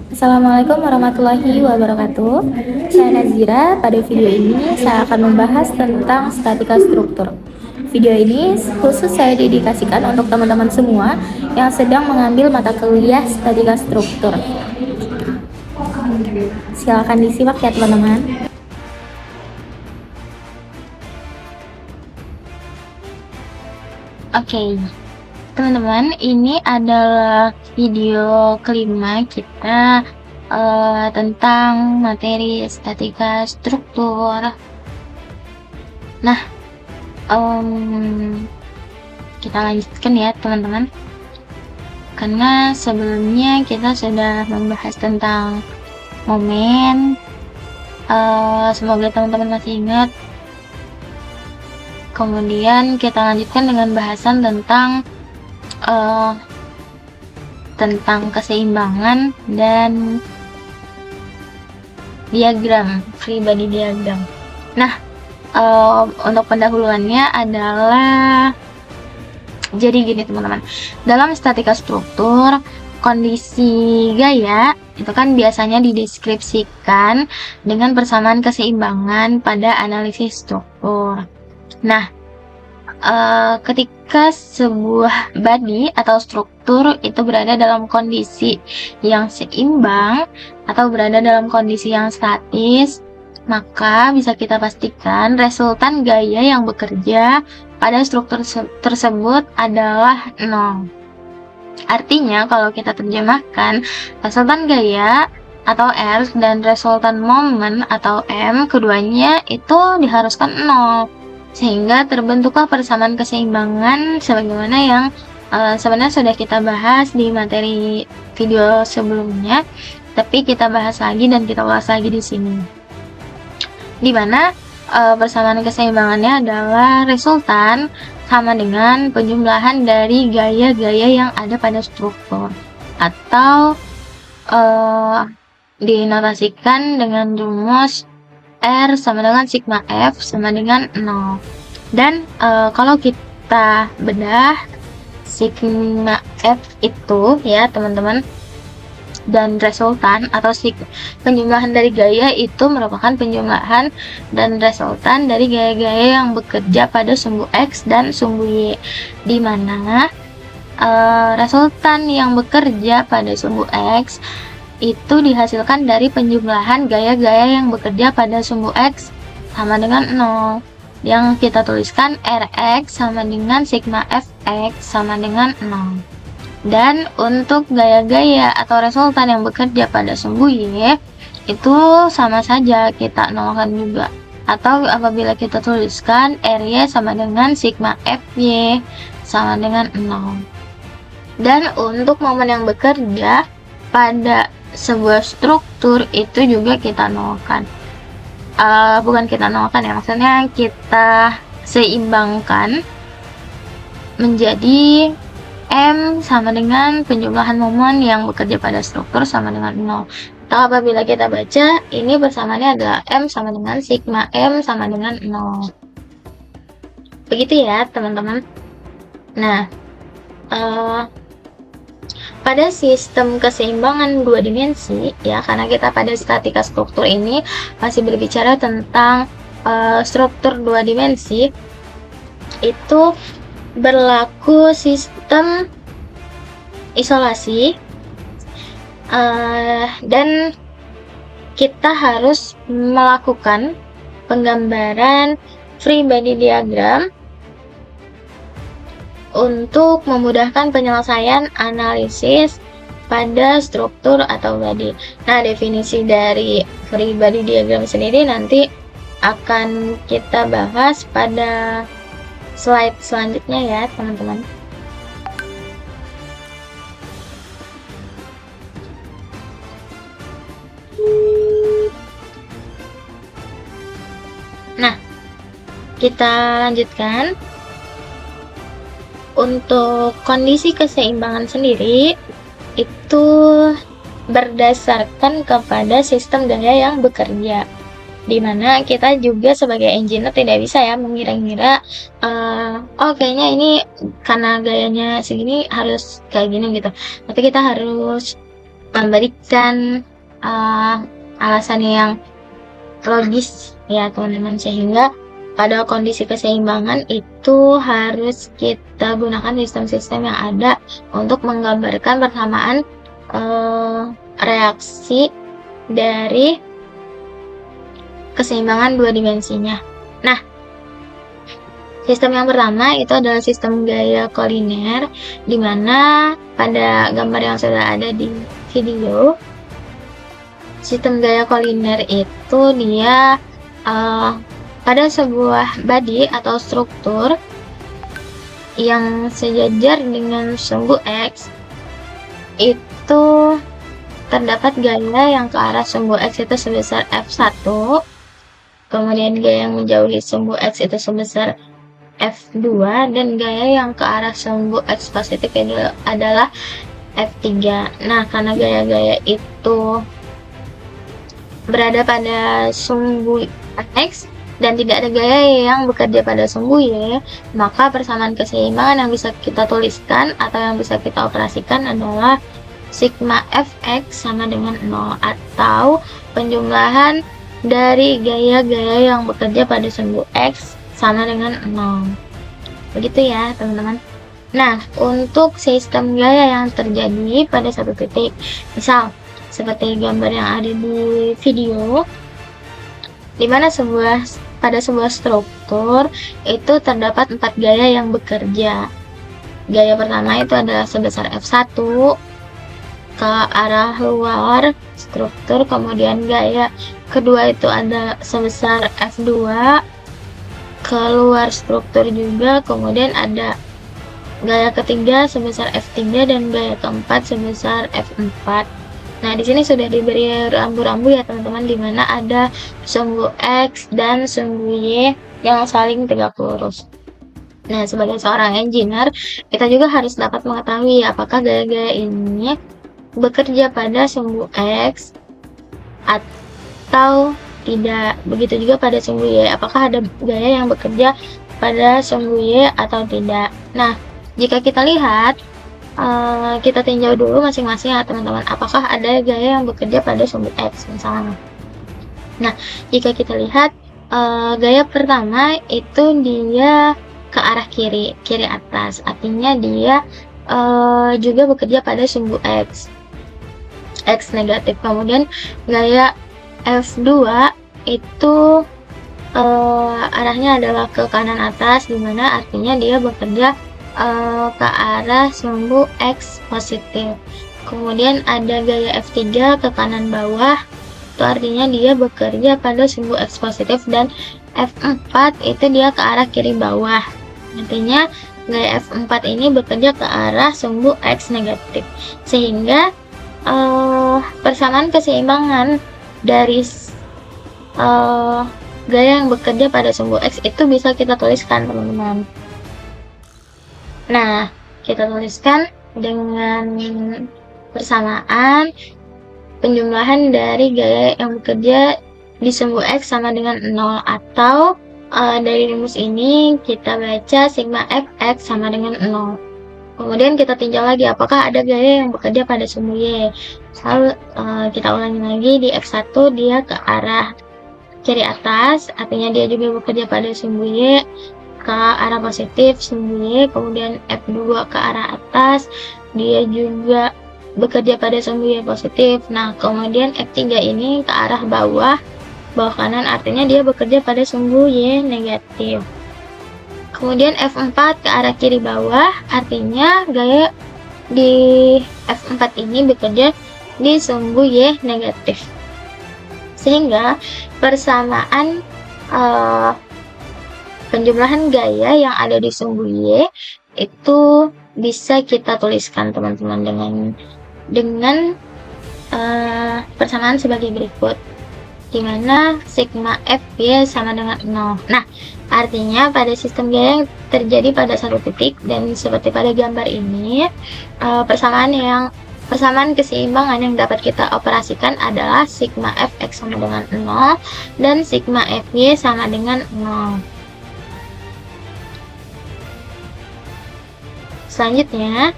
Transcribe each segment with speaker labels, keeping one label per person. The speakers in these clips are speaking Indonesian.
Speaker 1: Assalamualaikum warahmatullahi wabarakatuh. Saya Nazira. Pada video ini saya akan membahas tentang statika struktur. Video ini khusus saya dedikasikan untuk teman-teman semua yang sedang mengambil mata kuliah statika struktur. Silakan disimak ya teman-teman. Oke, teman-teman, ini adalah video kelima kita tentang materi statika struktur. Nah, kita lanjutkan ya teman-teman, karena sebelumnya kita sudah membahas tentang momen. Semoga teman-teman masih ingat. Kemudian kita lanjutkan dengan bahasan tentang keseimbangan dan diagram, free body diagram. Nah, untuk pendahuluannya adalah jadi gini teman-teman. Dalam statika struktur, kondisi gaya itu kan biasanya dideskripsikan dengan persamaan keseimbangan pada analisis struktur. Nah, ketika sebuah body atau struktur itu berada dalam kondisi yang seimbang atau berada dalam kondisi yang statis, maka bisa kita pastikan resultan gaya yang bekerja pada struktur tersebut adalah 0. Artinya, kalau kita terjemahkan, resultan gaya atau R dan resultan momen atau M, keduanya itu diharuskan 0. Sehingga terbentuklah persamaan keseimbangan sebagaimana yang sebenarnya sudah kita bahas di materi video sebelumnya, tapi kita bahas lagi dan kita ulas lagi di sini. Di mana persamaan keseimbangannya adalah resultan sama dengan penjumlahan dari gaya-gaya yang ada pada struktur, atau dinotasikan dengan rumus R sama dengan sigma F sama dengan 0. Dan kalau kita bedah sigma F itu ya teman-teman, dan resultan atau penjumlahan dari gaya itu merupakan penjumlahan dan resultan dari gaya-gaya yang bekerja pada sumbu X dan sumbu Y, di mana resultan yang bekerja pada sumbu X itu dihasilkan dari penjumlahan gaya-gaya yang bekerja pada sumbu X sama dengan 0, yang kita tuliskan Rx sama dengan sigma Fx sama dengan 0. Dan untuk gaya-gaya atau resultan yang bekerja pada sumbu Y itu sama saja kita nolkan juga, atau apabila kita tuliskan Ry sama dengan sigma Fy sama dengan 0. Dan untuk momen yang bekerja pada sebuah struktur itu juga kita nolkan. Bukan kita nolkan ya, maksudnya kita seimbangkan menjadi M sama dengan penjumlahan momen yang bekerja pada struktur sama dengan 0. Atau apabila kita baca, ini persamaannya adalah M sama dengan sigma M sama dengan 0. Begitu ya teman-teman. Nah, pada sistem keseimbangan dua dimensi ya, karena kita pada statika struktur ini masih berbicara tentang struktur dua dimensi, itu berlaku sistem isolasi, dan kita harus melakukan penggambaran free body diagram untuk memudahkan penyelesaian analisis pada struktur atau body. Nah, definisi dari free body diagram sendiri nanti akan kita bahas pada slide selanjutnya ya teman-teman. Nah, kita lanjutkan. Untuk kondisi keseimbangan sendiri itu berdasarkan kepada sistem gaya yang bekerja, dimana kita juga sebagai engineer tidak bisa ya mengira-ngira oh kayaknya ini karena gayanya segini harus kayak gini gitu, tapi kita harus memberikan alasan yang logis ya teman-teman, sehingga pada kondisi keseimbangan itu harus kita gunakan sistem-sistem yang ada untuk menggambarkan persamaan reaksi dari keseimbangan dua dimensinya. Nah, sistem yang pertama itu adalah sistem gaya koliner, di mana pada gambar yang sudah ada di video, sistem gaya koliner itu dia pada sebuah body atau struktur yang sejajar dengan sumbu X, itu terdapat gaya yang ke arah sumbu X itu sebesar F1, kemudian gaya yang menjauhi sumbu X itu sebesar F2, dan gaya yang ke arah sumbu X positif itu adalah F3. Nah, karena gaya-gaya itu berada pada sumbu X dan tidak ada gaya yang bekerja pada sumbu Y, maka persamaan keseimbangan yang bisa kita tuliskan atau yang bisa kita operasikan adalah sigma fx sama dengan 0, atau penjumlahan dari gaya-gaya yang bekerja pada sumbu X sama dengan 0. Begitu ya teman-teman. Nah, untuk sistem gaya yang terjadi pada satu titik, misal seperti gambar yang ada di video, dimana pada sebuah struktur itu terdapat 4 gaya yang bekerja. Gaya pertama itu adalah sebesar F1 ke arah luar struktur, kemudian gaya kedua itu ada sebesar F2 keluar struktur juga, kemudian ada gaya ketiga sebesar F3 dan gaya keempat sebesar F4. Nah, di sini sudah diberi rambu-rambu ya teman-teman, di mana ada sumbu X dan sumbu Y yang saling tegak lurus. Nah, sebagai seorang engineer, kita juga harus dapat mengetahui apakah gaya-gaya ini bekerja pada sumbu X atau tidak. Begitu juga pada sumbu Y, apakah ada gaya yang bekerja pada sumbu Y atau tidak. Nah, jika kita lihat, kita tinjau dulu masing-masing ya teman-teman, apakah ada gaya yang bekerja pada sumbu X misalnya. Nah, jika kita lihat gaya pertama itu dia ke arah kiri atas, artinya dia juga bekerja pada sumbu X negatif. Kemudian gaya F2 itu arahnya adalah ke kanan atas, dimana artinya dia bekerja ke arah sumbu X positif. Kemudian ada gaya F3 ke kanan bawah, itu artinya dia bekerja pada sumbu X positif, dan F4 itu dia ke arah kiri bawah, artinya gaya F4 ini bekerja ke arah sumbu X negatif. Sehingga persamaan keseimbangan dari gaya yang bekerja pada sumbu X itu bisa kita tuliskan teman-teman. Nah, kita tuliskan dengan persamaan penjumlahan dari gaya yang bekerja di sumbu X sama dengan 0, atau dari rumus ini kita baca sigma fx sama dengan 0. Kemudian kita tinjau lagi apakah ada gaya yang bekerja pada sumbu Y. Misal kita ulangi lagi, di F1 dia ke arah kiri atas, artinya dia juga bekerja pada sumbu Y ke arah positif sumbu Y. Kemudian F2 ke arah atas, dia juga bekerja pada sumbu Y positif. Nah, kemudian F3 ini ke arah bawah kanan, artinya dia bekerja pada sumbu Y negatif. Kemudian F4 ke arah kiri bawah, artinya gaya di F4 ini bekerja di sumbu Y negatif. Sehingga persamaan penjumlahan gaya yang ada di sumbu Y itu bisa kita tuliskan teman-teman dengan persamaan sebagai berikut, dimana sigma Fy sama dengan 0. Nah, artinya pada sistem gaya yang terjadi pada satu titik, dan seperti pada gambar ini, persamaan keseimbangan yang dapat kita operasikan adalah sigma Fx sama dengan 0 dan sigma Fy sama dengan 0. Selanjutnya,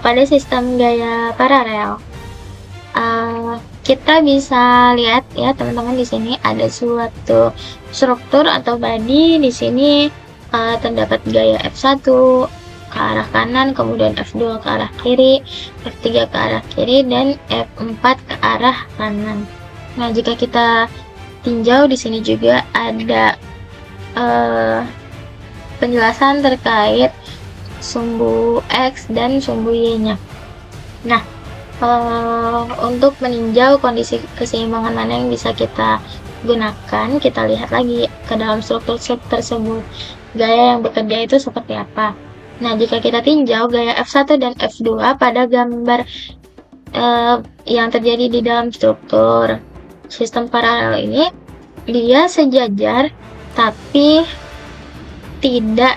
Speaker 1: pada sistem gaya paralel, kita bisa lihat ya teman-teman, di sini ada suatu struktur atau body. Di sini terdapat gaya F1 ke arah kanan, kemudian F2 ke arah kiri, F3 ke arah kiri, dan F4 ke arah kanan. Nah, jika kita tinjau di sini juga ada penjelasan terkait sumbu X dan sumbu Y-nya. Nah, untuk meninjau kondisi keseimbangan mana yang bisa kita gunakan, kita lihat lagi ke dalam struktur tersebut. Gaya yang bekerja itu seperti apa? Nah, jika kita tinjau gaya F1 dan F2 pada gambar yang terjadi di dalam struktur sistem paralel ini, dia sejajar tapi tidak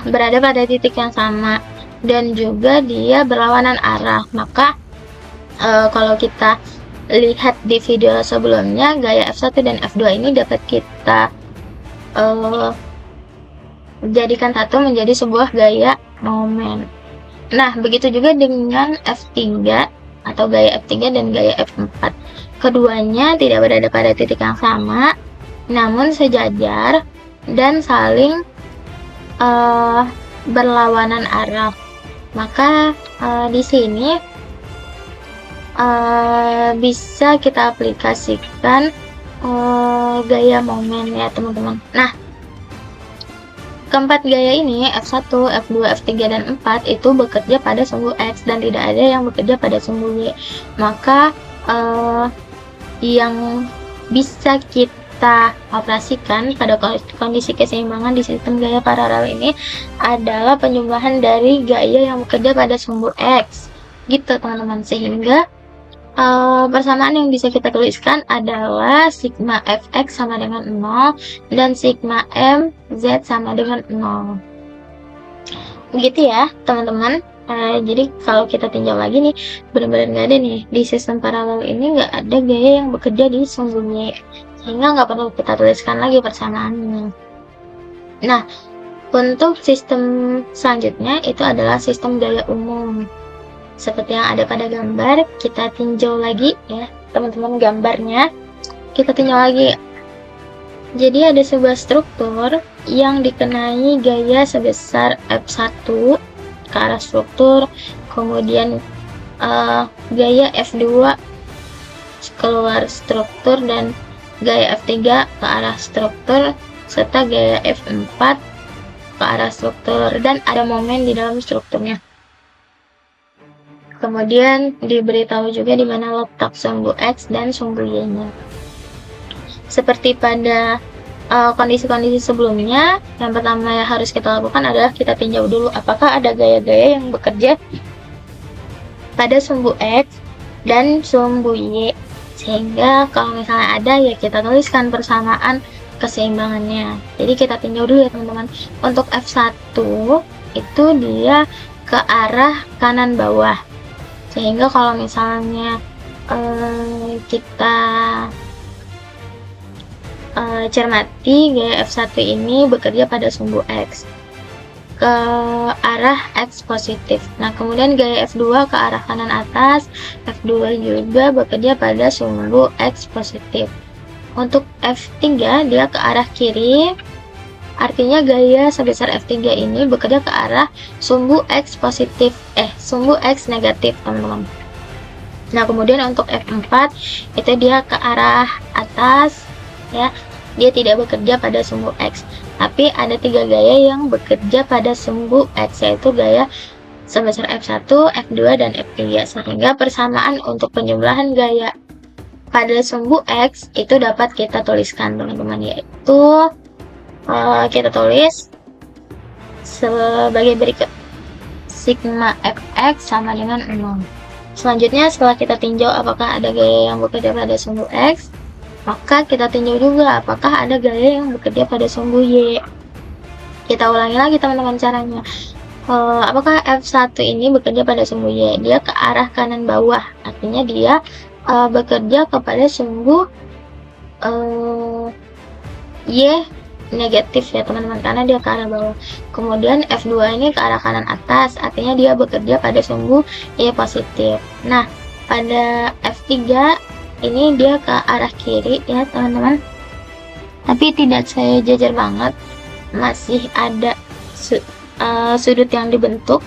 Speaker 1: berada pada titik yang sama, dan juga dia berlawanan arah. Maka kalau kita lihat di video sebelumnya, gaya F1 dan F2 ini dapat kita jadikan satu menjadi sebuah gaya momen. Nah, begitu juga dengan F3 atau gaya F3 dan gaya F4. Keduanya tidak berada pada titik yang sama, namun sejajar dan saling berlawanan arah. Maka di sini bisa kita aplikasikan gaya momen ya teman-teman. Nah, keempat gaya ini F1, F2, F3, dan 4 itu bekerja pada sumbu X dan tidak ada yang bekerja pada sumbu Y. Maka yang bisa kita operasikan pada kondisi keseimbangan di sistem gaya paralel ini adalah penjumlahan dari gaya yang bekerja pada sumbu X gitu teman-teman, sehingga persamaan yang bisa kita tuliskan adalah sigma fx sama dengan 0 dan sigma mz sama dengan 0. Begitu ya teman-teman. Jadi kalau kita tinjau lagi nih, benar-benar nggak ada nih di sistem paralel ini, nggak ada gaya yang bekerja di sumbu Y, sehingga nggak perlu kita tuliskan lagi persamaannya. Nah, untuk sistem selanjutnya itu adalah sistem gaya umum. Seperti yang ada pada gambar, kita tinjau lagi ya teman-teman gambarnya. Kita tinjau lagi. Jadi ada sebuah struktur yang dikenai gaya sebesar F1 ke arah struktur, kemudian gaya F2 keluar struktur, dan gaya F3 ke arah struktur, serta gaya F4 ke arah struktur, dan ada momen di dalam strukturnya. Kemudian diberitahu juga di mana letak sumbu X dan sumbu Y-nya. Seperti pada kondisi-kondisi sebelumnya, yang pertama yang harus kita lakukan adalah kita tinjau dulu apakah ada gaya-gaya yang bekerja pada sumbu X dan sumbu Y. Sehingga kalau misalnya ada, ya kita tuliskan persamaan keseimbangannya. Jadi kita tinjau dulu ya teman-teman. Untuk F1 itu dia ke arah kanan bawah. Sehingga kalau misalnya kita cermati, gaya F1 ini bekerja pada sumbu X ke arah X positif. Nah, kemudian gaya F2 ke arah kanan atas, F2 juga bekerja pada sumbu X positif. Untuk F3 dia ke arah kiri, artinya gaya sebesar F3 ini bekerja ke arah sumbu X positif, sumbu X negatif teman-teman. Nah, kemudian untuk F4 itu dia ke arah atas ya, dia tidak bekerja pada sumbu X. Tapi ada 3 gaya yang bekerja pada sumbu X, yaitu gaya sebesar F1, F2, dan F3. Sehingga persamaan untuk penjumlahan gaya pada sumbu X itu dapat kita tuliskan teman-teman, yaitu kita tulis sebagai berikut: sigma fx sama dengan 0. Selanjutnya, setelah kita tinjau apakah ada gaya yang bekerja pada sumbu X, maka kita tinjau juga apakah ada gaya yang bekerja pada sumbu Y. Kita ulangi lagi teman-teman caranya. Apakah F1 ini bekerja pada sumbu Y? Dia ke arah kanan bawah, artinya dia bekerja kepada sumbu Y negatif ya teman-teman, karena dia ke arah bawah. Kemudian F2 ini ke arah kanan atas, artinya dia bekerja pada sumbu Y positif. Nah, pada F3 ini dia ke arah kiri ya teman-teman, tapi tidak sejajar banget, masih ada sudut yang dibentuk.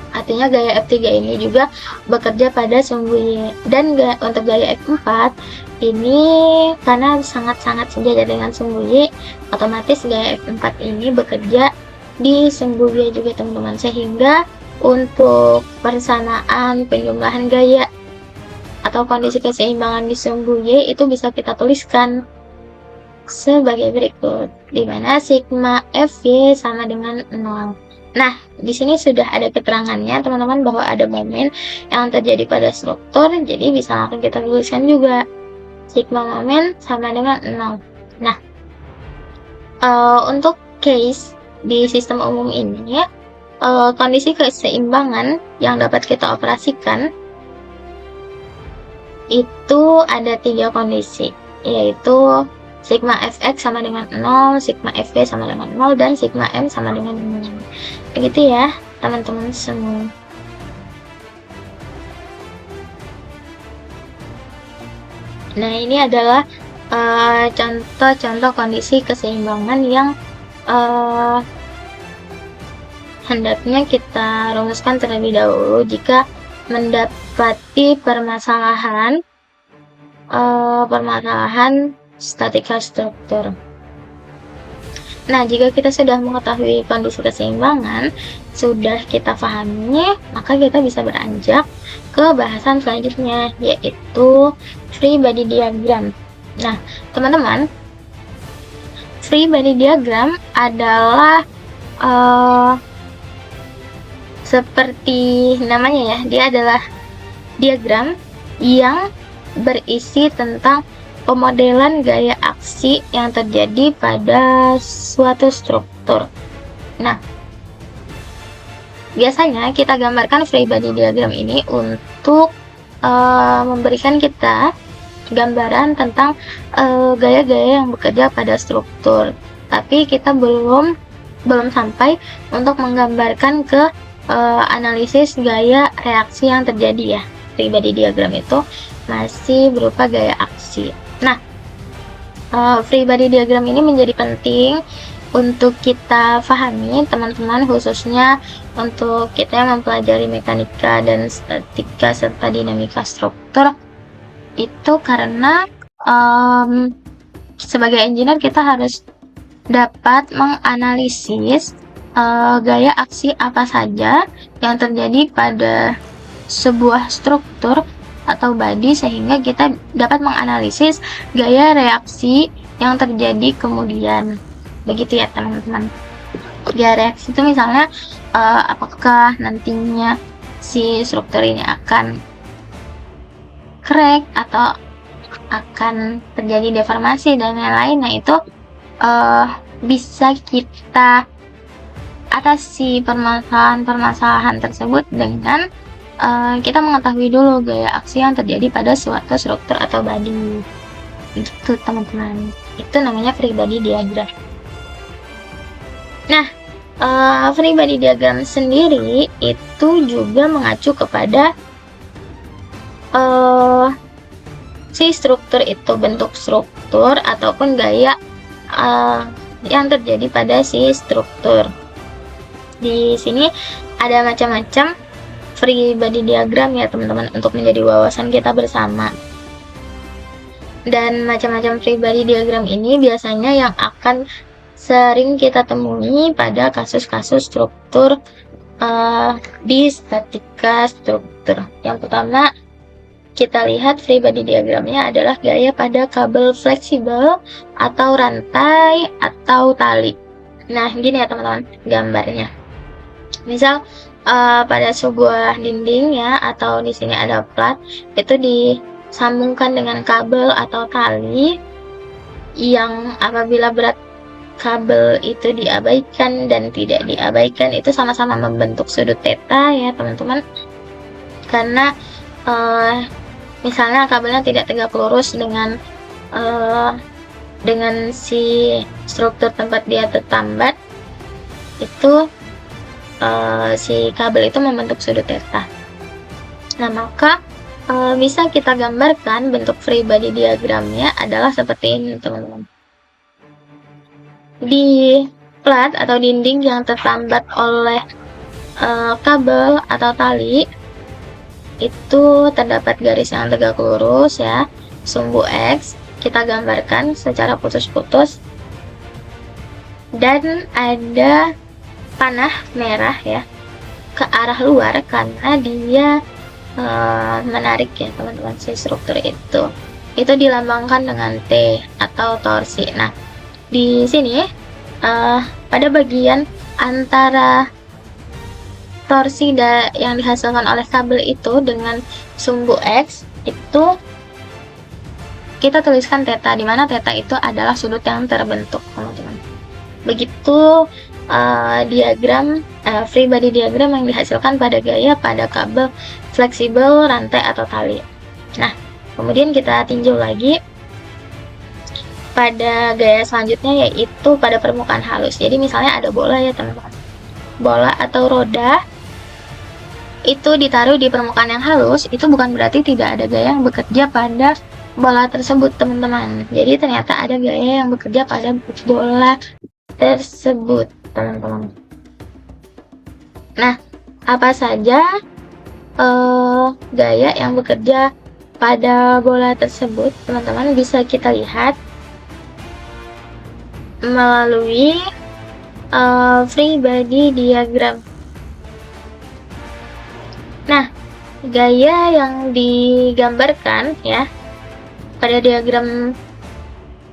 Speaker 1: Artinya gaya F3 ini juga bekerja pada sumbu Y. Dan untuk gaya F4 ini karena sangat-sangat sejajar dengan sumbu Y, otomatis gaya F4 ini bekerja di sumbu Y juga teman-teman, sehingga untuk persamaan penjumlahan gaya atau kondisi keseimbangan di sumbu Y itu bisa kita tuliskan sebagai berikut, di mana sigma Fy sama dengan 0. Nah, di sini sudah ada keterangannya teman-teman bahwa ada momen yang terjadi pada struktur, jadi bisa langsung kita tuliskan juga sigma momen sama dengan 0. Nah, untuk case di sistem umum ini ya, kondisi keseimbangan yang dapat kita operasikan itu ada 3 kondisi, yaitu sigma fx sama dengan 0, sigma fv sama dengan 0, dan sigma m sama dengan 0. Begitu ya teman-teman semua. Nah, ini adalah contoh-contoh kondisi keseimbangan yang hendaknya kita rumuskan terlebih dahulu jika mendapati permasalahan statika struktur. Nah, jika kita sudah mengetahui kondisi keseimbangan, sudah kita pahami, maka kita bisa beranjak ke bahasan selanjutnya, yaitu free body diagram. Nah, teman-teman, free body diagram adalah seperti namanya ya, dia adalah diagram yang berisi tentang pemodelan gaya aksi yang terjadi pada suatu struktur. Nah, biasanya kita gambarkan free body diagram ini untuk memberikan kita gambaran tentang gaya-gaya yang bekerja pada struktur. Tapi kita belum sampai untuk menggambarkan ke analisis gaya reaksi yang terjadi ya. Free body diagram itu masih berupa gaya aksi. Nah, free body diagram ini menjadi penting untuk kita pahami teman-teman, khususnya untuk kita yang mempelajari mekanika dan statika serta dinamika struktur, itu karena sebagai engineer kita harus dapat menganalisis gaya aksi apa saja yang terjadi pada sebuah struktur atau body, sehingga kita dapat menganalisis gaya reaksi yang terjadi kemudian. Begitu ya teman-teman. Gaya reaksi itu misalnya apakah nantinya si struktur ini akan crack atau akan terjadi deformasi dan lain-lain. Nah, itu bisa kita atasi permasalahan tersebut dengan kita mengetahui dulu gaya aksi yang terjadi pada suatu struktur atau body. Itu teman-teman, itu namanya free body diagram. Nah, free body diagram sendiri itu juga mengacu kepada si struktur itu, bentuk struktur ataupun gaya yang terjadi pada si struktur. Di sini ada macam-macam free body diagram ya teman-teman, untuk menjadi wawasan kita bersama. Dan macam-macam free body diagram ini biasanya yang akan sering kita temui pada kasus-kasus struktur di statika struktur. Yang pertama kita lihat free body diagramnya adalah gaya pada kabel fleksibel atau rantai atau tali. Nah, gini ya teman-teman gambarnya. Misal pada sebuah dinding ya, atau di sini ada plat, itu disambungkan dengan kabel atau tali yang apabila berat kabel itu diabaikan dan tidak diabaikan, itu sama-sama membentuk sudut theta ya teman-teman. Karena misalnya kabelnya tidak tegak lurus dengan si struktur tempat dia tertambat, itu si kabel itu membentuk sudut theta. Nah, maka bisa kita gambarkan bentuk free body diagramnya adalah seperti ini teman-teman. Di plat atau dinding yang tertambat oleh kabel atau tali itu terdapat garis yang tegak lurus ya, sumbu X kita gambarkan secara putus-putus, dan ada panah merah ya ke arah luar karena dia menarik ya teman-teman si struktur itu dilambangkan dengan T atau torsi. Nah di sini pada bagian antara torsi yang dihasilkan oleh kabel itu dengan sumbu X itu kita tuliskan theta, di mana theta itu adalah sudut yang terbentuk teman-teman. Begitu diagram free body diagram yang dihasilkan pada gaya pada kabel fleksibel, rantai atau tali. Nah kemudian kita tinjau lagi pada gaya selanjutnya, yaitu pada permukaan halus. Jadi misalnya ada bola ya teman-teman, bola atau roda itu ditaruh di permukaan yang halus, itu bukan berarti tidak ada gaya yang bekerja pada bola tersebut teman-teman. Jadi ternyata ada gaya yang bekerja pada bola tersebut teman-teman. Nah apa saja gaya yang bekerja pada bola tersebut teman-teman bisa kita lihat melalui free body diagram. Nah gaya yang digambarkan ya pada diagram,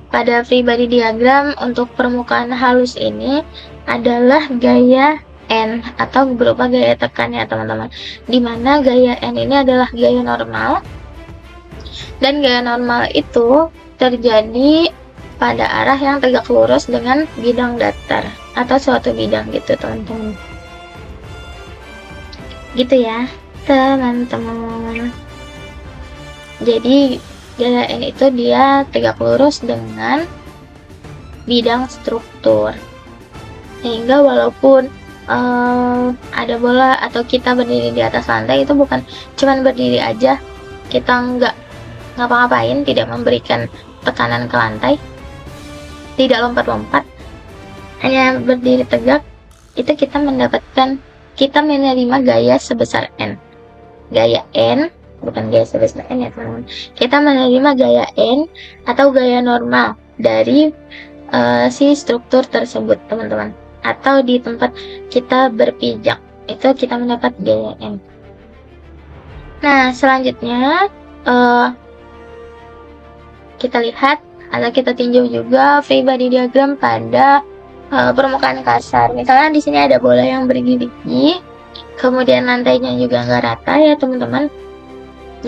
Speaker 1: pada free body diagram untuk permukaan halus ini adalah gaya N atau berupa gaya tekan ya teman-teman, dimana gaya N ini adalah gaya normal, dan gaya normal itu terjadi pada arah yang tegak lurus dengan bidang datar atau suatu bidang gitu teman-teman. Gitu ya teman-teman. Jadi gaya N itu dia tegak lurus dengan bidang struktur, sehingga walaupun ada bola atau kita berdiri di atas lantai, itu bukan cuman berdiri aja, kita nggak ngapa-ngapain, tidak memberikan tekanan ke lantai, tidak lompat-lompat, hanya berdiri tegak, itu kita menerima gaya sebesar N. Gaya N bukan gaya sebesar N ya teman-teman, kita menerima gaya N atau gaya normal dari si struktur tersebut teman-teman, atau di tempat kita berpijak itu kita mendapat gaya N. Nah selanjutnya kita lihat atau kita tinjau juga free body diagram pada permukaan kasar. Misalnya di sini ada bola yang bergigi, kemudian lantainya juga nggak rata ya teman-teman.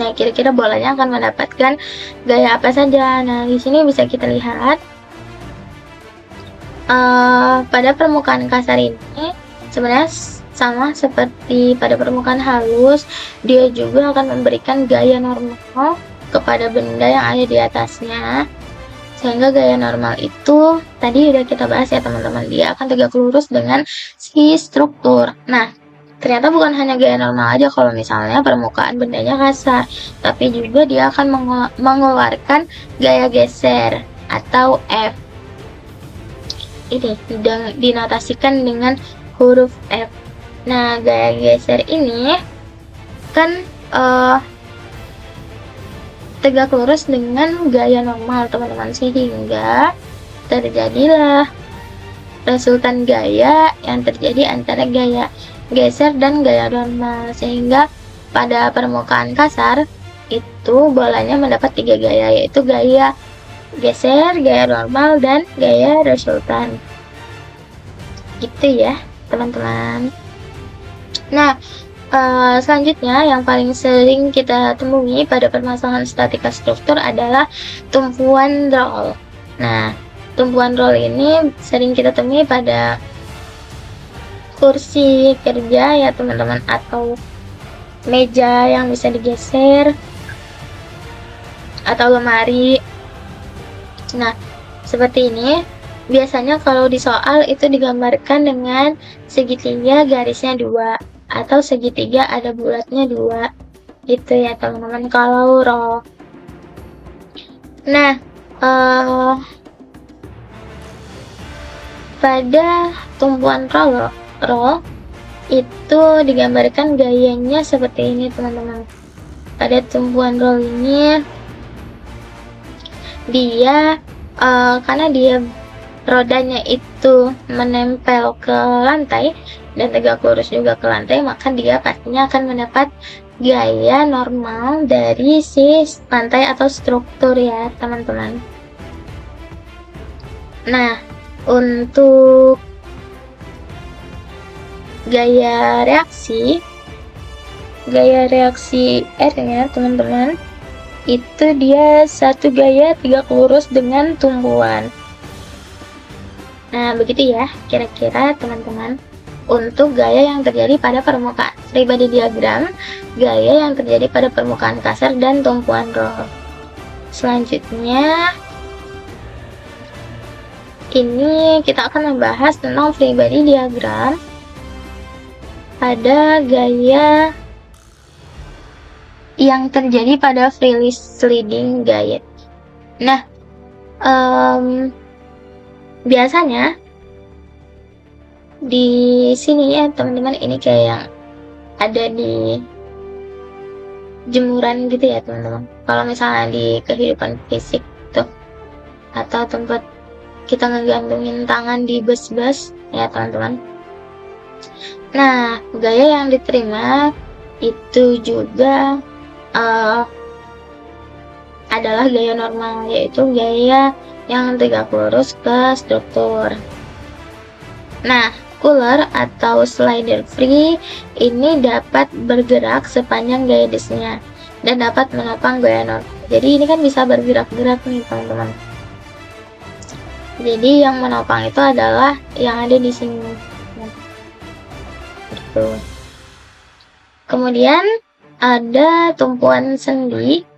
Speaker 1: Nah kira-kira bolanya akan mendapatkan gaya apa saja? Nah di sini bisa kita lihat pada permukaan kasar ini sebenarnya sama seperti pada permukaan halus, dia juga akan memberikan gaya normal kepada benda yang ada di atasnya, sehingga gaya normal itu tadi udah kita bahas ya teman-teman, dia akan tegak lurus dengan si struktur. Nah ternyata bukan hanya gaya normal aja kalau misalnya permukaan bendanya kasar, tapi juga dia akan mengeluarkan gaya geser atau F. Ini dinotasikan dengan huruf F. Nah gaya geser ini kan tegak lurus dengan gaya normal teman-teman, sehingga terjadilah resultan gaya yang terjadi antara gaya geser dan gaya normal, sehingga pada permukaan kasar itu bolanya mendapat 3 gaya, yaitu gaya geser, gaya normal, dan gaya resultan. Gitu ya teman-teman. Nah selanjutnya yang paling sering kita temui pada permasalahan statika struktur adalah tumpuan roll. Nah tumpuan roll ini sering kita temui pada kursi kerja ya teman-teman, atau meja yang bisa digeser, atau lemari. Nah seperti ini biasanya kalau di soal itu digambarkan dengan segitiga garisnya 2 atau segitiga ada bulatnya 2. Itu ya teman-teman kalau roll. Nah, pada tumpuan roll itu digambarkan gayanya seperti ini teman-teman. Pada tumpuan roll ini dia karena dia rodanya itu menempel ke lantai dan tegak lurus juga ke lantai, maka dia pastinya akan mendapat gaya normal dari si lantai atau struktur ya teman-teman. Nah, untuk gaya reaksi R ya teman-teman, itu dia satu gaya tegak lurus dengan tumpuan. Nah, begitu ya kira-kira teman-teman untuk gaya yang terjadi pada permukaan free body diagram, gaya yang terjadi pada permukaan kasar dan tumpuan roll. Selanjutnya ini kita akan membahas tentang free body diagram pada gaya yang terjadi pada freely sliding gaya. Nah, biasanya di sini ya teman-teman, ini kayak yang ada di jemuran gitu ya teman-teman. Kalau misalnya di kehidupan fisik tuh, atau tempat kita ngegantungin tangan di bus-bus ya teman-teman. Nah, gaya yang diterima itu juga adalah gaya normal, yaitu gaya yang tegak lurus ke struktur. Nah, cooler atau slider free ini dapat bergerak sepanjang gaya disknya dan dapat menopang gaya normal. Jadi ini kan bisa bergerak-gerak nih teman-teman. Jadi yang menopang itu adalah yang ada di sini. Gitu. Kemudian ada tumpuan sendi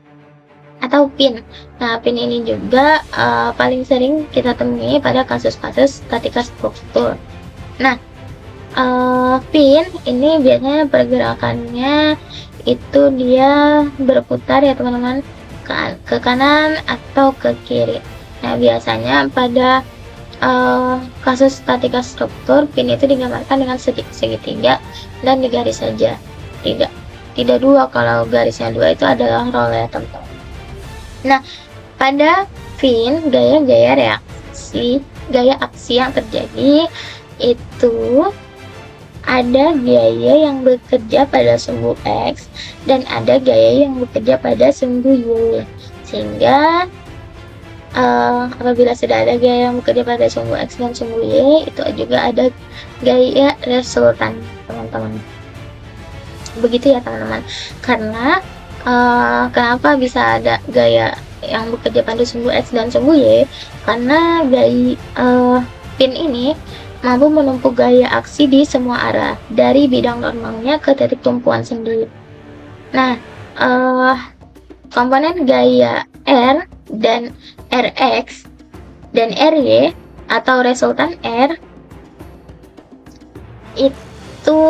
Speaker 1: atau pin. Nah, pin ini juga paling sering kita temui pada kasus-kasus statika struktur. Nah, pin ini biasanya pergerakannya itu dia berputar ya teman-teman, ke kanan atau ke kiri. Nah, biasanya pada kasus statika struktur, pin itu digambarkan dengan segitiga dan digaris saja. Tidak dua, kalau garisnya dua itu adalah roll ya teman-teman. Nah, pada pin gaya aksi yang terjadi itu ada gaya yang bekerja pada sumbu X dan ada gaya yang bekerja pada sumbu Y. Sehingga apabila sudah ada gaya yang bekerja pada sumbu X dan sumbu Y, itu juga ada gaya resultan teman-teman. Begitu ya teman-teman. Karena kenapa bisa ada gaya yang bekerja pada sumbu X dan sumbu Y? Karena gaya pin ini mampu menumpuk gaya aksi di semua arah dari bidang normalnya ke titik tumpuan sendi. Nah, komponen gaya R dan Rx dan Ry atau resultan R itu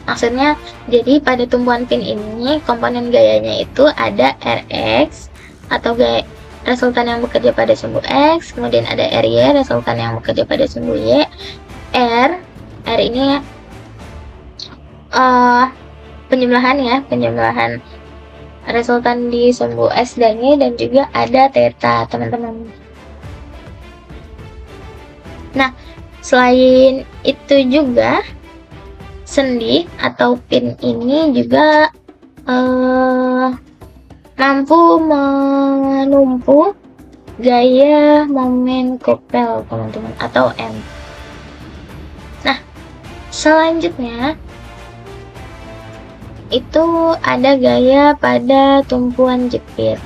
Speaker 1: maksudnya jadi pada tumpuan pin ini komponen gayanya itu ada Rx atau gaya resultan yang bekerja pada sumbu X, kemudian ada Ry resultan yang bekerja pada sumbu Y. R ini penjumlahan resultan di sumbu S dan Y, dan juga ada theta teman-teman. Nah, selain itu juga sendi atau pin ini juga mampu menumpuk gaya momen kopel teman-teman atau M. Nah, selanjutnya itu ada gaya pada tumpuan jepit,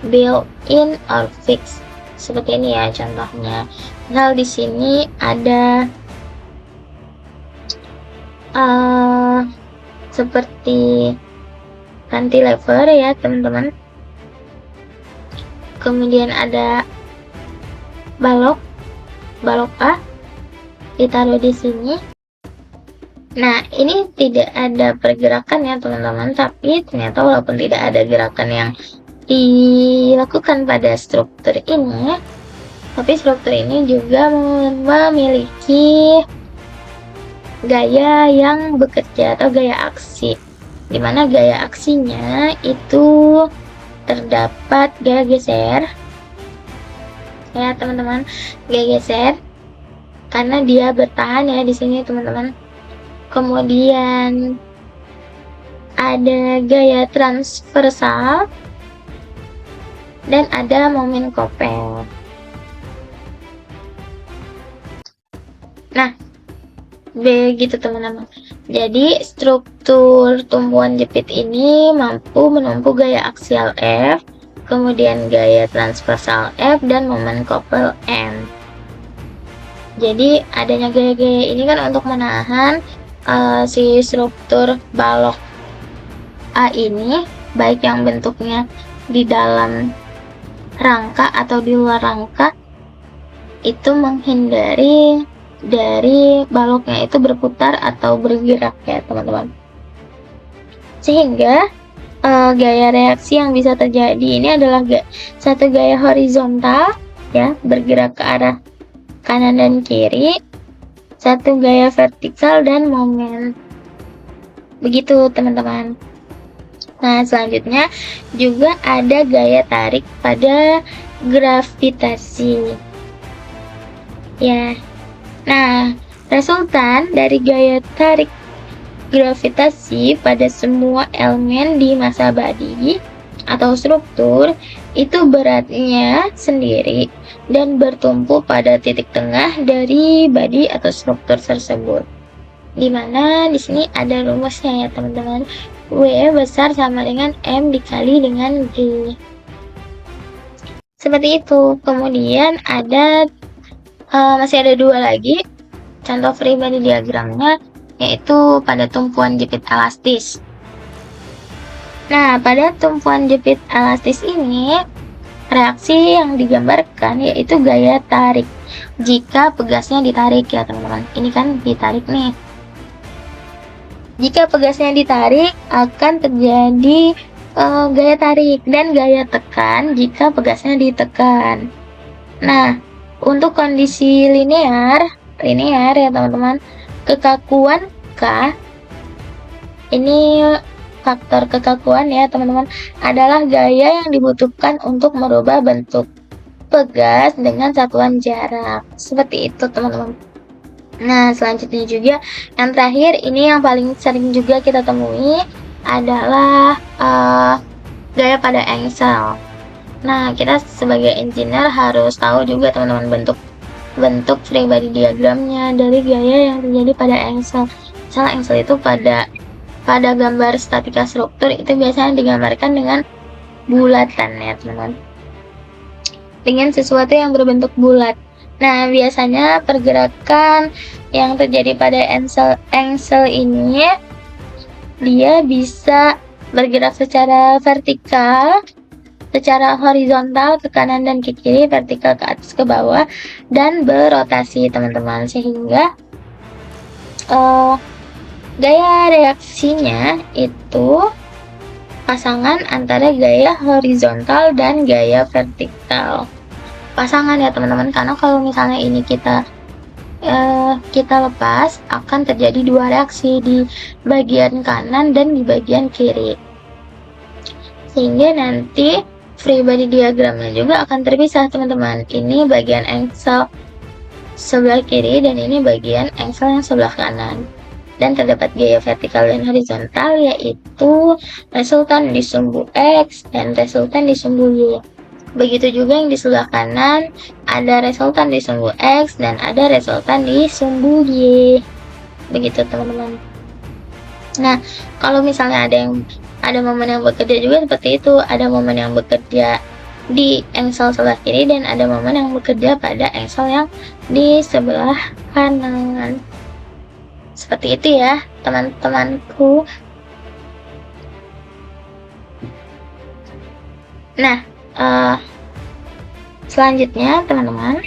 Speaker 1: built-in or fixed. Seperti ini ya contohnya. Misal di sini ada seperti cantilever ya teman-teman. Kemudian ada balok A ditaruh di sini. Nah, ini tidak ada pergerakan ya teman-teman, tapi ternyata walaupun tidak ada gerakan yang dilakukan pada struktur ini, tapi struktur ini juga memiliki gaya yang bekerja atau gaya aksi, dimana gaya aksinya itu terdapat gaya geser ya teman-teman, gaya geser karena dia bertahan ya di sini teman-teman. Kemudian ada gaya transversal dan ada momen kopel. Nah, begitu teman-teman. Jadi struktur tumpuan jepit ini mampu menempuh gaya aksial F, kemudian gaya transversal F, dan momen kopel M. Jadi adanya gaya-gaya ini kan untuk menahan si struktur balok A ini, baik yang bentuknya di dalam rangka atau di luar rangka, itu menghindari dari baloknya itu berputar atau bergerak ya teman-teman. Sehingga gaya reaksi yang bisa terjadi ini adalah satu gaya horizontal ya, bergerak ke arah kanan dan kiri, satu gaya vertikal dan momen. Begitu teman-teman. Nah, selanjutnya juga ada gaya tarik pada gravitasi. Ya. Nah, resultan dari gaya tarik gravitasi pada semua elemen di massa body atau struktur itu beratnya sendiri dan bertumpu pada titik tengah dari body atau struktur tersebut. Dimana di sini ada rumusnya ya teman-teman. W besar sama dengan M dikali dengan G. Seperti itu. Kemudian ada masih ada dua lagi contoh free body diagramnya, yaitu pada tumpuan jepit elastis. Nah, pada tumpuan jepit elastis ini reaksi yang digambarkan yaitu gaya tarik jika pegasnya ditarik ya teman-teman. Ini kan ditarik nih. Jika pegasnya ditarik akan terjadi gaya tarik dan gaya tekan jika pegasnya ditekan. Nah, untuk kondisi linear ya teman-teman, kekakuan K, ini faktor kekakuan ya teman-teman, adalah gaya yang dibutuhkan untuk merubah bentuk pegas dengan satuan jarak. Seperti itu teman-teman. Nah, selanjutnya juga yang terakhir ini yang paling sering juga kita temui adalah gaya pada engsel. Nah, kita sebagai engineer harus tahu juga teman-teman bentuk free body diagramnya dari gaya yang terjadi pada engsel. Misalnya engsel itu pada gambar statika struktur itu biasanya digambarkan dengan bulatan ya teman-teman, dengan sesuatu yang berbentuk bulat. Nah, biasanya pergerakan yang terjadi pada engsel ini dia bisa bergerak secara vertikal, secara horizontal ke kanan dan ke kiri, vertikal ke atas ke bawah, dan berotasi teman-teman, sehingga gaya reaksinya itu pasangan antara gaya horizontal dan gaya vertikal. Pasangan ya teman-teman, karena kalau misalnya ini kita lepas akan terjadi dua reaksi di bagian kanan dan di bagian kiri, sehingga nanti free body diagramnya juga akan terpisah teman-teman. Ini bagian engsel sebelah kiri dan ini bagian engsel yang sebelah kanan, dan terdapat gaya vertikal dan horizontal yaitu resultan di sumbu X dan resultan di sumbu Y. Begitu juga yang di sebelah kanan ada resultan di sumbu X dan ada resultan di sumbu Y. Begitu teman-teman. Nah, kalau misalnya ada momen yang bekerja juga seperti itu, ada momen yang bekerja di engsel sebelah kiri dan ada momen yang bekerja pada engsel yang di sebelah kanan. Seperti itu ya teman-temanku. Nah, selanjutnya teman-teman,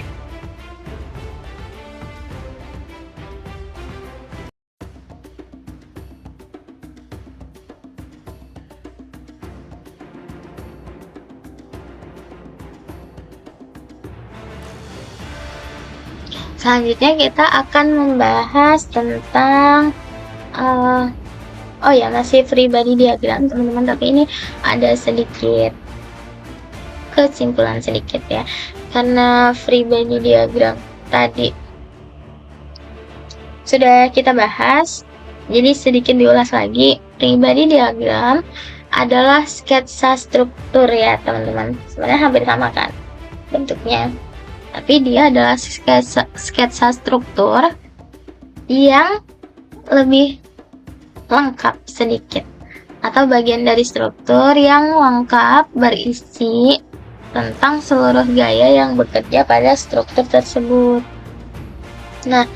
Speaker 1: Selanjutnya kita akan membahas tentang oh ya, masih free body diagram teman-teman, tapi ini ada sedikit kesimpulan sedikit ya, karena free body diagram tadi sudah kita bahas, jadi sedikit diulas lagi. Free body diagram adalah sketsa struktur ya teman-teman, sebenarnya hampir sama kan bentuknya, tapi dia adalah sketsa struktur yang lebih lengkap sedikit, atau bagian dari struktur yang lengkap berisi tentang seluruh gaya yang bekerja pada struktur tersebut. Nah,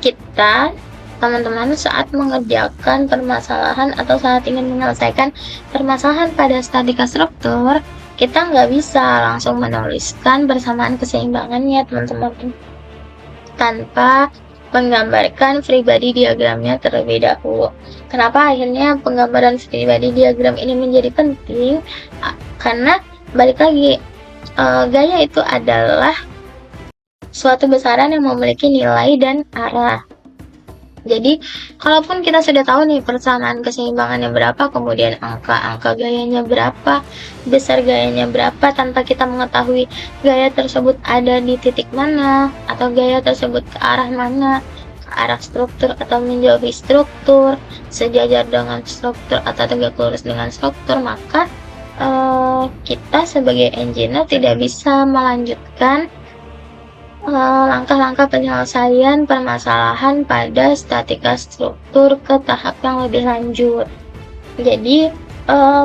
Speaker 1: kita teman-teman saat mengerjakan permasalahan atau saat ingin menyelesaikan permasalahan pada statika struktur, kita nggak bisa langsung menuliskan persamaan keseimbangannya teman-teman, tanpa menggambarkan free body diagramnya terlebih dahulu. Kenapa akhirnya penggambaran free body diagram ini menjadi penting? Karena balik lagi, gaya itu adalah suatu besaran yang memiliki nilai dan arah. Jadi, kalaupun kita sudah tahu nih persamaan keseimbangannya berapa, kemudian angka gayanya berapa, besar gayanya berapa, tanpa kita mengetahui gaya tersebut ada di titik mana, atau gaya tersebut ke arah mana, ke arah struktur atau menjauhi struktur, sejajar dengan struktur atau tegak lurus dengan struktur, maka kita sebagai engineer tidak bisa melanjutkan langkah-langkah penyelesaian permasalahan pada statika struktur ke tahap yang lebih lanjut. Jadi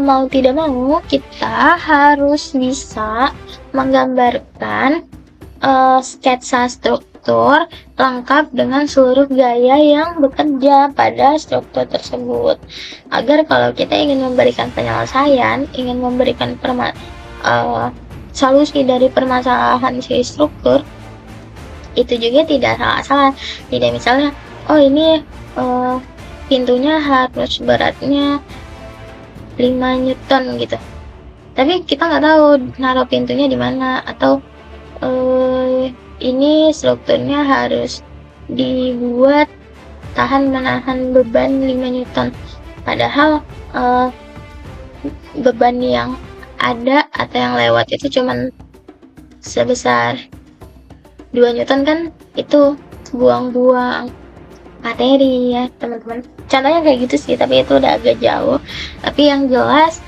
Speaker 1: mau tidak mau kita harus bisa menggambarkan sketsa struktur lengkap dengan seluruh gaya yang bekerja pada struktur tersebut, agar kalau kita ingin memberikan penyelesaian, ingin memberikan solusi dari permasalahan si struktur, itu juga tidak salah-salah. Tidak misalnya, oh ini pintunya harus beratnya 5 Newton gitu, tapi kita nggak tahu naruh pintunya di mana, atau ini strukturnya harus dibuat tahan menahan beban 5 Newton, padahal beban yang ada atau yang lewat itu cuman sebesar 2 Newton, kan itu buang-buang materi ya teman-teman. Contohnya kayak gitu sih, tapi itu udah agak jauh. Tapi yang jelas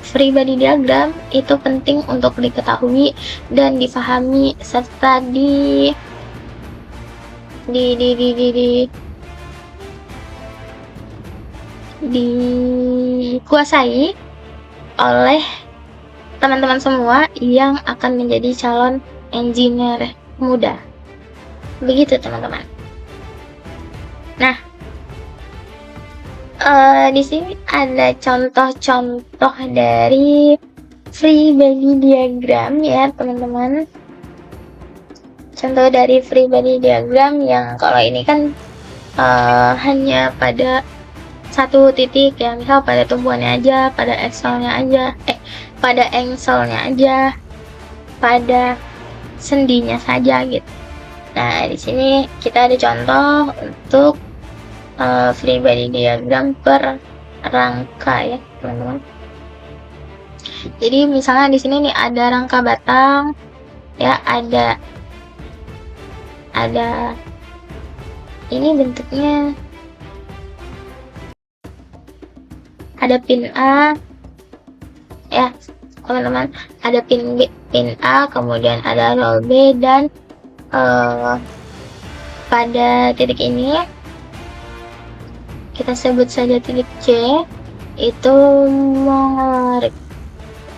Speaker 1: free body diagram itu penting untuk diketahui dan dipahami, serta dikuasai oleh teman-teman semua yang akan menjadi calon engineer muda. Begitu teman-teman. Nah, di sini ada contoh-contoh dari free body diagram ya teman-teman. Contoh dari free body diagram yang kalau ini kan hanya pada satu titik ya, misal pada tumpuannya aja, pada engselnya aja, pada sendinya saja gitu. Nah, di sini kita ada contoh untuk free body diagram per rangka ya teman-teman. Jadi misalnya di sini nih ada rangka batang ya, ada ini bentuknya ada pin A ya teman-teman, ada pin A, kemudian ada roll B, dan pada titik ini kita sebut saja titik C, itu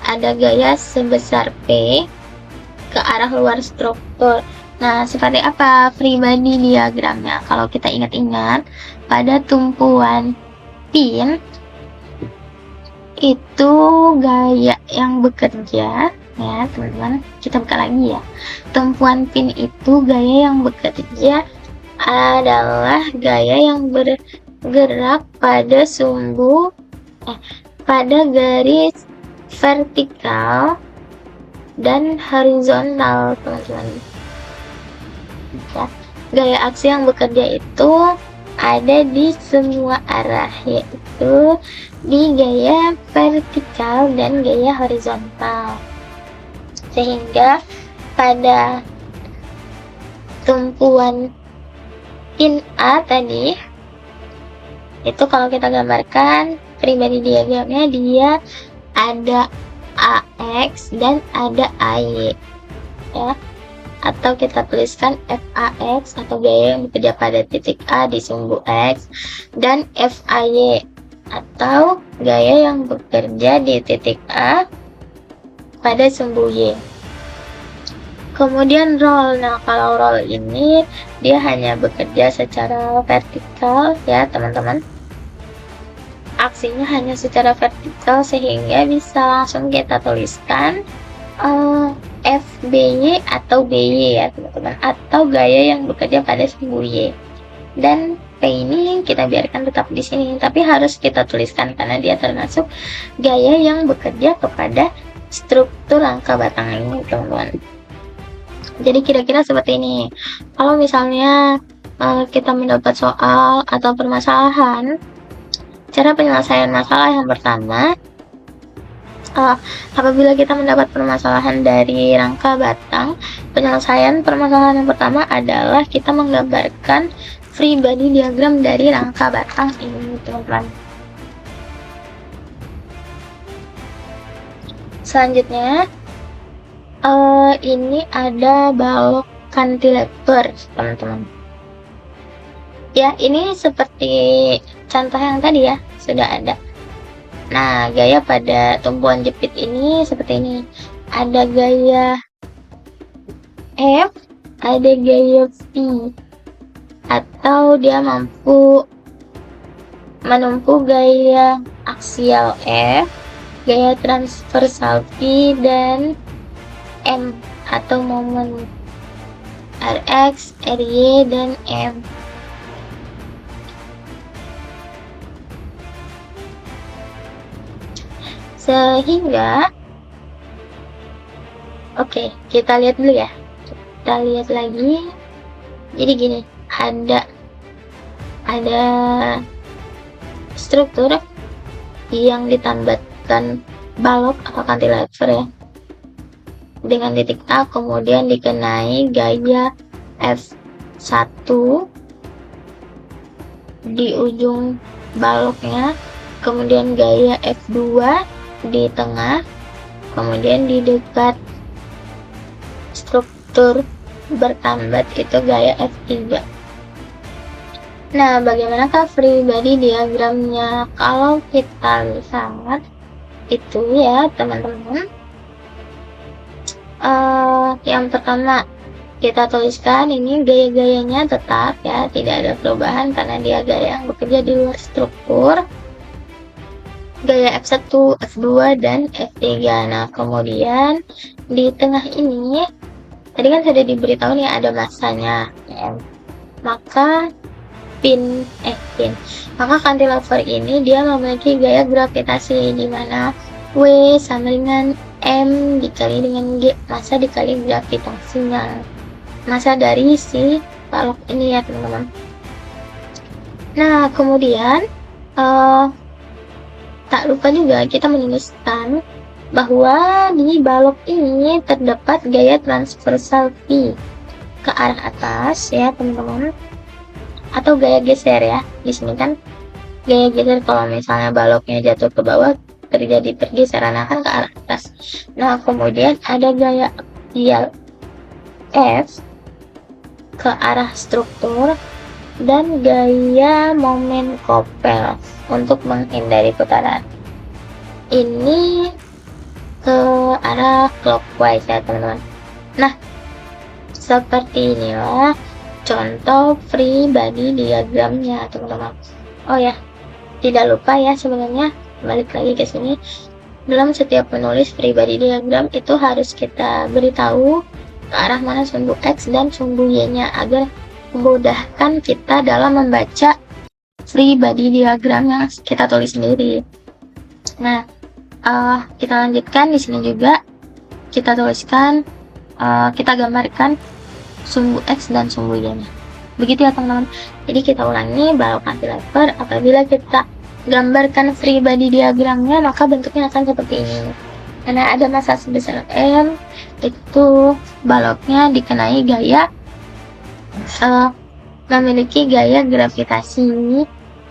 Speaker 1: ada gaya sebesar P ke arah luar struktur. Nah, seperti apa free body diagramnya? Kalau kita ingat-ingat, pada tumpuan pin itu gaya yang bekerja ya teman-teman, kita buka lagi ya. Tumpuan pin itu gaya yang bekerja adalah gaya yang bergerak pada pada garis vertikal dan horizontal teman-teman. Ya. Gaya aksi yang bekerja itu ada di semua arah, yaitu di gaya vertikal dan gaya horizontal. Sehingga pada tumpuan in A tadi, itu kalau kita gambarkan free body diagramnya, dia ada AX dan ada AY, ya. Atau kita tuliskan FAX atau gaya yang bekerja pada titik A di sumbu X, dan FAY atau gaya yang bekerja di titik A pada sumbu Y. Kemudian roll, nah kalau roll ini dia hanya bekerja secara vertikal ya teman-teman, aksinya hanya secara vertikal sehingga bisa langsung kita tuliskan FBY atau BY ya teman-teman, atau gaya yang bekerja pada sumbu Y. Dan P ini kita biarkan tetap di sini, tapi harus kita tuliskan karena dia termasuk gaya yang bekerja kepada struktur rangka batang ini teman-teman. Jadi kira-kira seperti ini. Kalau misalnya kita mendapat soal atau permasalahan, cara penyelesaian masalah yang pertama, apabila kita mendapat permasalahan dari rangka batang, penyelesaian permasalahan yang pertama adalah kita menggambarkan free body diagram dari rangka batang ini teman-teman. Selanjutnya ini ada balok cantilever teman-teman. Ya, ini seperti contoh yang tadi ya, sudah ada. Nah, gaya pada tumpuan jepit ini seperti ini. Ada gaya F, ada gaya V. Atau dia mampu menempuh gaya aksial F, gaya transversal V, dan M atau momen RX, RY, dan M. Sehingga oke, kita lihat dulu ya. Kita lihat lagi. Jadi gini, ada struktur yang ditambahkan balok atau cantilever ya, dengan titik A, kemudian dikenai gaya F1 di ujung baloknya, kemudian gaya F2 di tengah, kemudian di dekat struktur bertambat itu gaya F3. Nah, bagaimanakah free body diagramnya? Kalau kita lihat itu ya teman-teman, yang pertama kita tuliskan ini gaya-gayanya tetap ya, tidak ada perubahan karena dia gaya yang bekerja di luar struktur. Gaya F1, F2, dan F3. Nah, kemudian di tengah ini tadi kan sudah diberitahu nih ada masanya ya. Maka maka cantilever ini dia memiliki gaya gravitasi di mana W sama dengan M dikali dengan G, masa dikali gravitasinya, masa dari si balok ini ya teman-teman. Nah, kemudian tak lupa juga kita menuliskan bahwa di balok ini terdapat gaya transversal V ke arah atas ya teman-teman, atau gaya geser ya. Di sini kan gaya geser kalau misalnya baloknya jatuh ke bawah terjadi pergeseran akan ke arah atas. Nah, kemudian ada gaya aksial F ke arah struktur dan gaya momen kopel untuk menghindari putaran. Ini ke arah clockwise ya teman-teman. Nah, seperti inilah contoh free body diagramnya teman-teman. Oh ya, tidak lupa ya sebenarnya, balik lagi ke sini, dalam setiap menulis free body diagram itu harus kita beritahu ke arah mana sumbu X dan sumbu Y nya agar memudahkan kita dalam membaca free body diagram yang kita tulis sendiri. Nah, kita lanjutkan di sini juga kita tuliskan, kita gambarkan sumbu X dan sumbu Y-nya. Begitu ya teman-teman. Jadi kita ulangi, balok cantilever apabila kita gambarkan free body diagramnya maka bentuknya akan seperti ini. Karena ada massa sebesar M, itu baloknya dikenai gaya memiliki gaya gravitasi,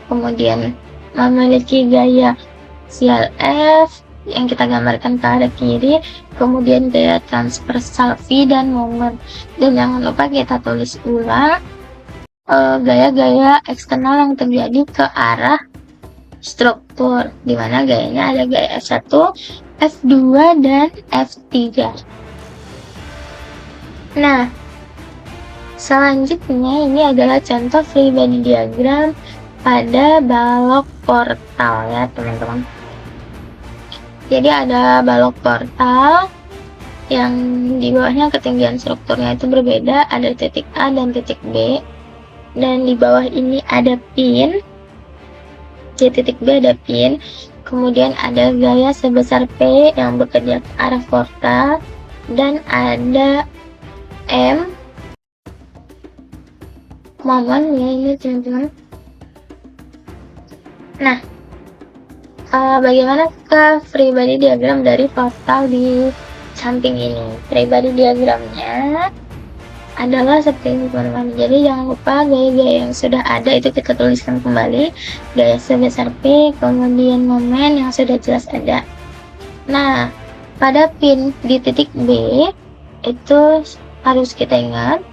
Speaker 1: kemudian memiliki gaya sial F yang kita gambarkan ke arah kiri, kemudian gaya transversal V dan momen. Dan jangan lupa kita tulis ulang gaya-gaya eksternal yang terjadi ke arah struktur, dimana gayanya ada gaya F1, F2, dan F3. Nah, selanjutnya ini adalah contoh free body diagram pada balok portal ya teman-teman. Jadi ada balok portal yang di bawahnya ketinggian strukturnya itu berbeda, ada titik A dan titik B, dan di bawah ini ada pin, di titik B ada pin, kemudian ada gaya sebesar P yang bekerja ke arah portal, dan ada M momen ya ini teman-teman. Nah, bagaimana ke free body diagram dari portal di samping ini? Free body diagramnya adalah seperti ini teman-teman. Jadi jangan lupa gaya-gaya yang sudah ada itu kita tuliskan kembali, gaya sebesar P, kemudian momen yang sudah jelas ada. Nah, pada pin di titik B itu harus kita ingat,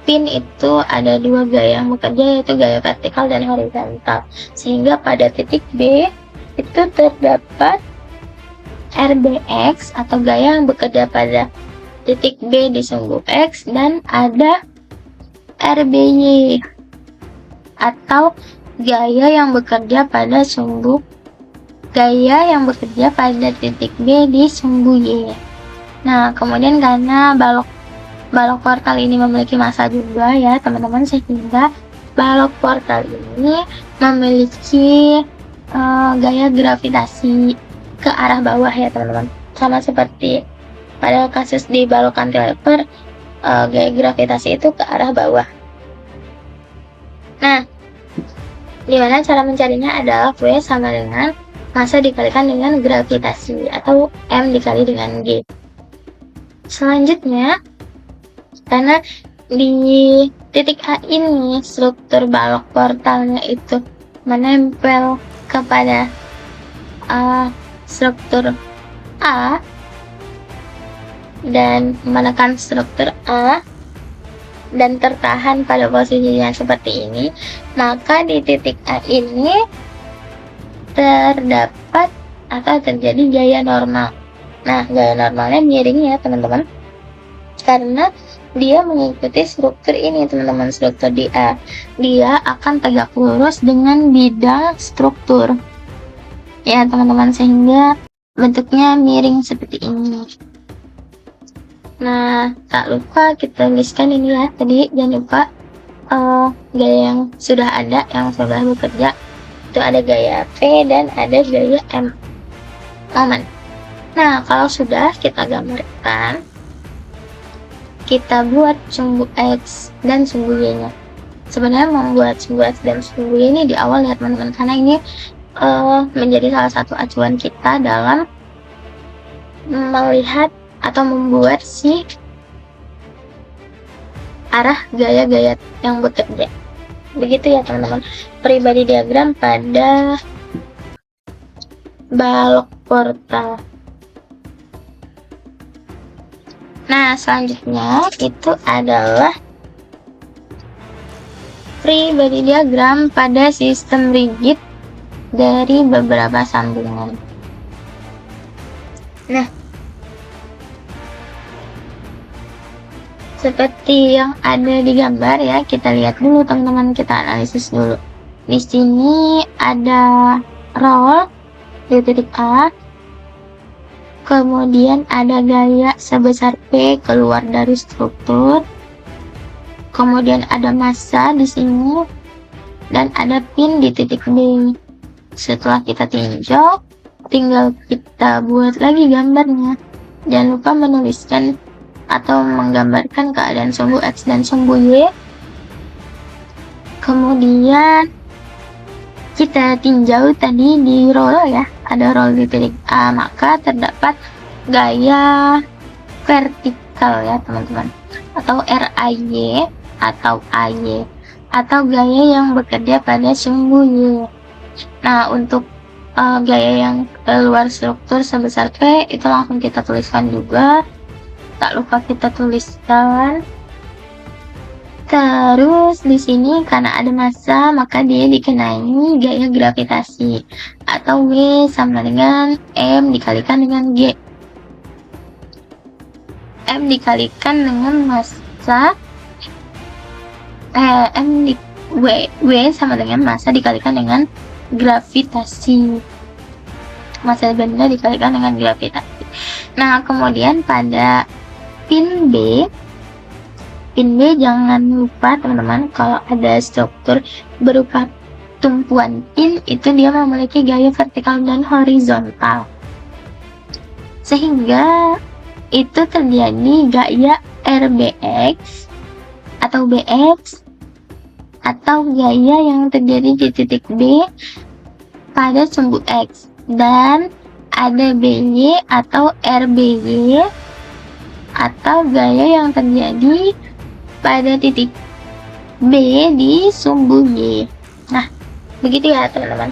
Speaker 1: pin itu ada dua gaya yang bekerja, yaitu gaya vertikal dan horizontal. Sehingga pada titik B itu terdapat RBX atau gaya yang bekerja pada titik B di sumbu X, dan ada RBY atau gaya yang bekerja pada titik B di sumbu Y. Nah, kemudian karena balok portal ini memiliki massa juga ya teman-teman, sehingga balok portal ini memiliki gaya gravitasi ke arah bawah ya teman-teman, sama seperti pada kasus di balok cantilever, gaya gravitasi itu ke arah bawah. Nah, dimana cara mencarinya adalah V sama dengan massa dikalikan dengan gravitasi atau M dikali dengan G. Selanjutnya, karena di titik A ini struktur balok portalnya itu menempel kepada struktur A dan menekan struktur A dan tertahan pada posisinya seperti ini, maka di titik A ini terdapat atau terjadi gaya normal. Nah, gaya normalnya miring ya teman-teman, karena dia mengikuti struktur ini teman-teman, struktur di A. Dia akan tegak lurus dengan bidang struktur ya teman-teman, sehingga bentuknya miring seperti ini. Nah, tak lupa kita tuliskan ini ya tadi, jangan lupa gaya yang sudah ada, yang sudah bekerja itu ada gaya P dan ada gaya M momen. Nah, kalau sudah kita gambarkan, kita buat sumbu X dan sumbu Y nya. Sebenarnya membuat sumbu X dan sumbu Y ini di awal ya teman-teman, karena ini menjadi salah satu acuan kita dalam melihat atau membuat si arah gaya-gaya yang bekerja. Begitu ya teman-teman, free body diagram pada balok portal. Nah, selanjutnya itu adalah free body diagram pada sistem rigid dari beberapa sambungan. Nah, seperti yang ada di gambar ya, kita lihat dulu teman-teman, kita analisis dulu. Di sini ada roll di titik A, kemudian ada gaya sebesar P keluar dari struktur, kemudian ada massa di sini, dan ada pin di titik B. Setelah kita tinjau, tinggal kita buat lagi gambarnya. Jangan lupa menuliskan atau menggambarkan keadaan sumbu X dan sumbu Y. Kemudian kita tinjau tadi di roll ya, ada roll di titik A, maka terdapat gaya vertikal ya teman-teman, atau RAY atau AY, atau gaya yang bekerja pada sumbu Y. Nah, untuk gaya yang luar struktur sebesar P itu langsung kita tuliskan juga, tak lupa kita tuliskan. Terus di sini karena ada massa maka dia dikenai gaya gravitasi, atau W sama dengan M dikalikan dengan G. M dikalikan dengan massa W sama dengan massa dikalikan dengan gravitasi. Massa benda dikalikan dengan gravitasi. Nah, kemudian pada pin B jangan lupa teman-teman, kalau ada struktur berupa tumpuan pin itu dia memiliki gaya vertikal dan horizontal, sehingga itu terjadi gaya RBX atau BX, atau gaya yang terjadi di titik B pada sumbu X, dan ada BY atau RBY, atau gaya yang terjadi pada titik B di sumbu Y. Nah, begitu ya teman-teman.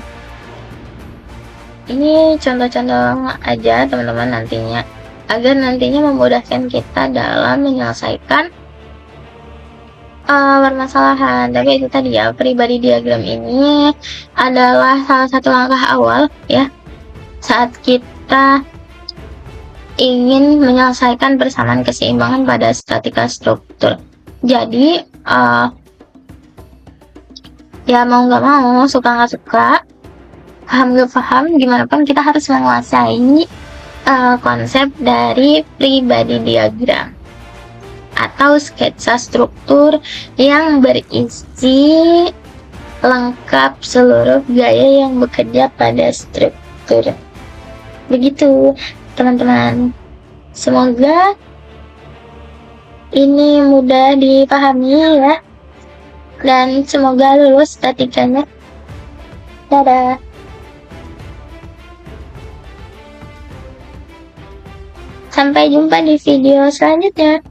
Speaker 1: Ini contoh-contoh aja teman-teman nantinya, agar nantinya memudahkan kita dalam menyelesaikan permasalahan. Tapi itu tadi ya, pribadi diagram ini adalah salah satu langkah awal ya saat kita ingin menyelesaikan persamaan keseimbangan pada statika struktur. Jadi ya mau nggak mau, suka nggak suka, paham nggak paham, gimana pun kita harus menguasai konsep dari pribadi diagram atau sketsa struktur yang berisi lengkap seluruh gaya yang bekerja pada struktur. Begitu teman-teman, semoga ini mudah dipahami ya, dan semoga lulus statikanya. Dadah. Sampai jumpa di video selanjutnya.